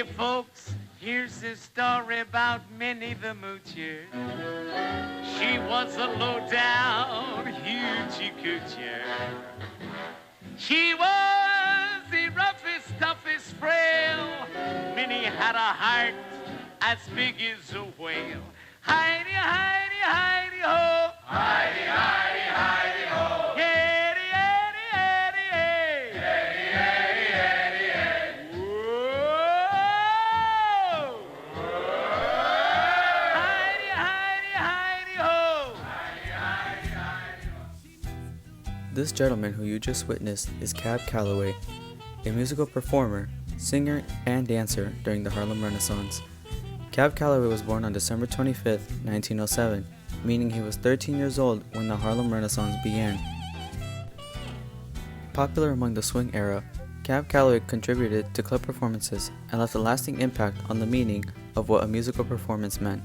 Hey folks, here's the story about Minnie the Moocher. She was a low-down hoochie-coocher. She was the roughest, toughest frail. Minnie had a heart as big as a whale. Heidi, Heidi, Heidi, ho! Heidi, Heidi, Heidi, ho! Yeddy, yeddy, yeddy, hey! Yeddy, yeddy, yeddy, hey! Whoa! Heidi, Heidi, Heidi, ho! Heidi, Heidi, Heidi, ho! This gentleman who you just witnessed is Cab Calloway, a musical performer, singer, and dancer during the Harlem Renaissance. Cab Calloway was born on December 25, 1907, meaning he was 13 years old when the Harlem Renaissance began. Popular among the swing era, Cab Calloway contributed to club performances and left a lasting impact on the meaning of what a musical performance meant.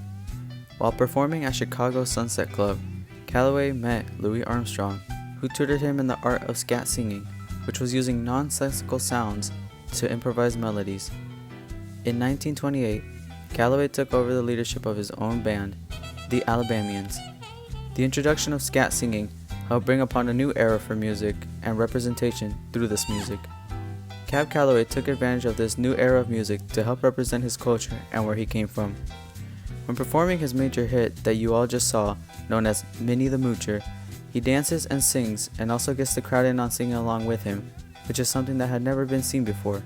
While performing at Chicago's Sunset Club, Calloway met Louis Armstrong, who tutored him in the art of scat singing, which was using nonsensical sounds to improvise melodies. In 1928, Calloway took over the leadership of his own band, the Alabamians. The introduction of scat singing helped bring upon a new era for music and representation through this music. Cab Calloway took advantage of this new era of music to help represent his culture and where he came from. When performing his major hit that you all just saw, known as Minnie the Moocher, he dances and sings and also gets the crowd in on singing along with him, which is something that had never been seen before.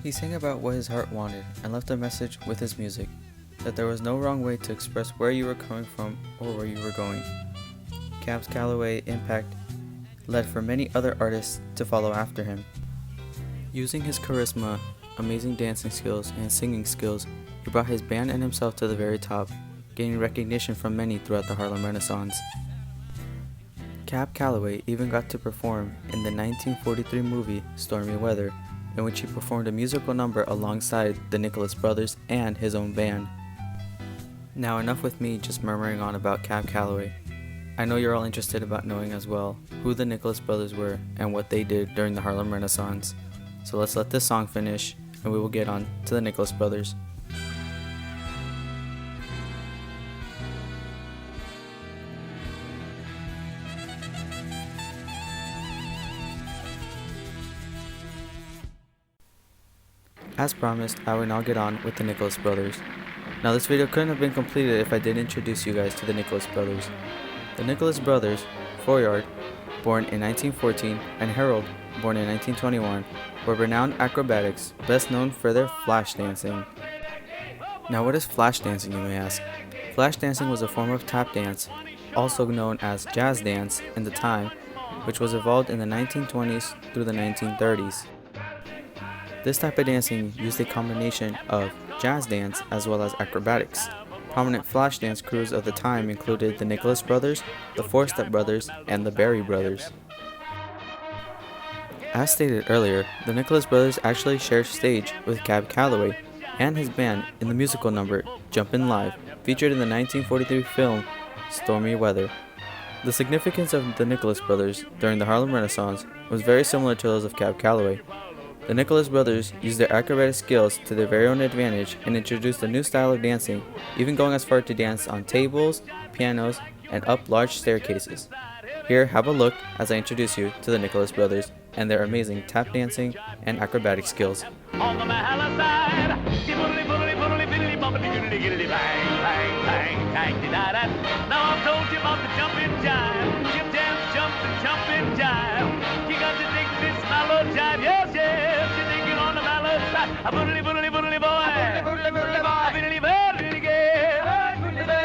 He sang about what his heart wanted and left a message with his music, that there was no wrong way to express where you were coming from or where you were going. Cab Calloway's impact led for many other artists to follow after him. Using his charisma, amazing dancing skills, and singing skills, he brought his band and himself to the very top, gaining recognition from many throughout the Harlem Renaissance. Cab Calloway even got to perform in the 1943 movie Stormy Weather, in which he performed a musical number alongside the Nicholas Brothers and his own band. Now enough with me just murmuring on about Cab Calloway. I know you're all interested about knowing as well who the Nicholas Brothers were and what they did during the Harlem Renaissance. So let's let this song finish and we will get on to the Nicholas Brothers. As promised, I will now get on with the Nicholas Brothers. Now this video couldn't have been completed if I didn't introduce you guys to the Nicholas Brothers. The Nicholas Brothers, Foyard, born in 1914, and Harold, born in 1921, were renowned acrobatics, best known for their flash dancing. Now what is flash dancing, you may ask? Flash dancing was a form of tap dance, also known as jazz dance in the time, which was evolved in the 1920s through the 1930s. This type of dancing used a combination of jazz dance as well as acrobatics. Prominent flash dance crews of the time included the Nicholas Brothers, the Four Step Brothers, and the Berry Brothers. As stated earlier, the Nicholas Brothers actually shared stage with Cab Calloway and his band in the musical number Jumpin' Live, featured in the 1943 film Stormy Weather. The significance of the Nicholas Brothers during the Harlem Renaissance was very similar to those of Cab Calloway. The Nicholas Brothers used their acrobatic skills to their very own advantage and introduced a new style of dancing, even going as far to dance on tables, pianos, and up large staircases. Here, have a look as I introduce you to the Nicholas Brothers and their amazing tap dancing and acrobatic skills. On the Mahala side, now I've told you about the jumping jive. Jim Jams jumps and jumping jive. You got to dig this mellow jive. Yes, yes, you're digging on the Mahala side. A boodly boodly boodly boy. A boodly boodly boy. A boodly boodly gay.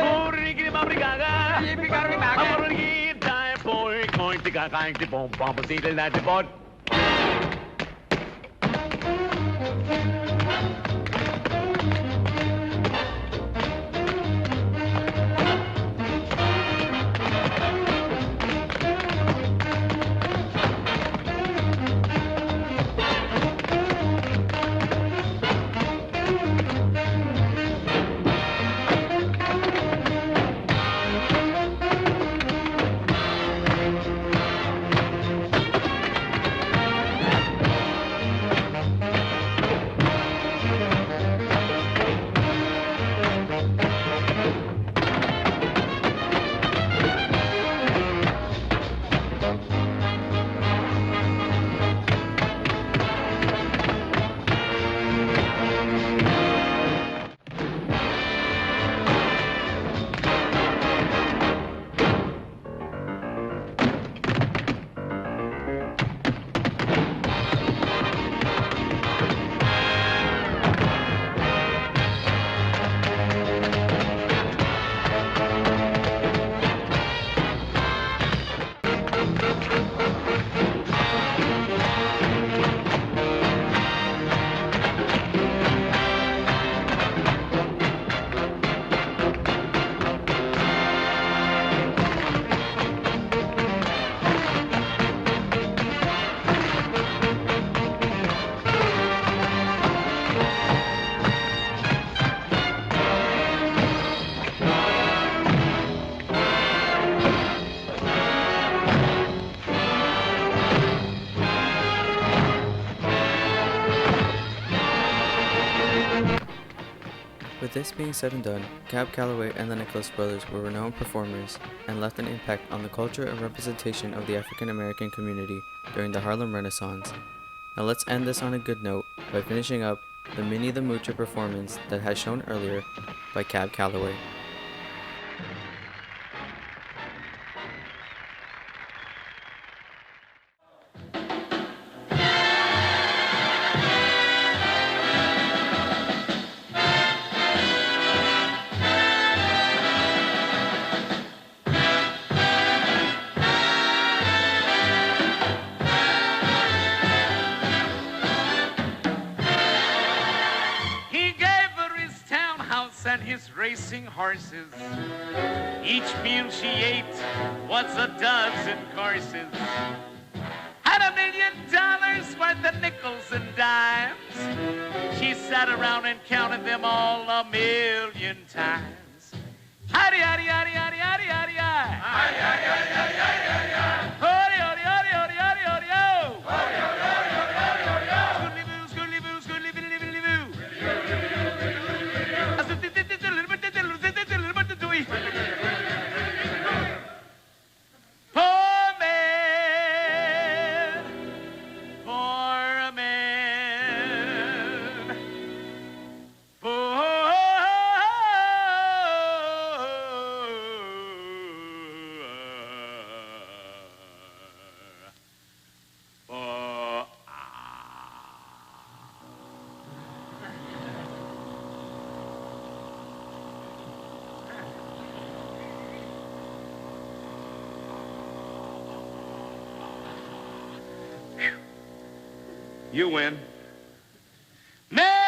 Boodly giddy bobbly gaga. A boodly giddy jive boy. Going to gaga and the bomb bomb. See the lad the boy. With this being said and done, Cab Calloway and the Nicholas brothers were renowned performers and left an impact on the culture and representation of the African American community during the Harlem Renaissance. Now let's end this on a good note by finishing up the Minnie the Moocher performance that has shown earlier by Cab Calloway. And his racing horses. Each meal she ate was a dozen courses. Had $1 million worth of nickels and dimes. She sat around and counted them all 1,000,000 times. Howdy, howdy, howdy, howdy, howdy, howdy, howdy. Howdy, howdy, howdy, howdy, howdy, howdy, howdy. Howdy, howdy, howdy, howdy, howdy, howdy, ho. Howdy, howdy, howdy, howdy, howdy, howdy, ho. Scoodly-boo, scoodly-boo, scoodly-boo, scoodly-boo. Poor man, poor man, poor, You win. Man!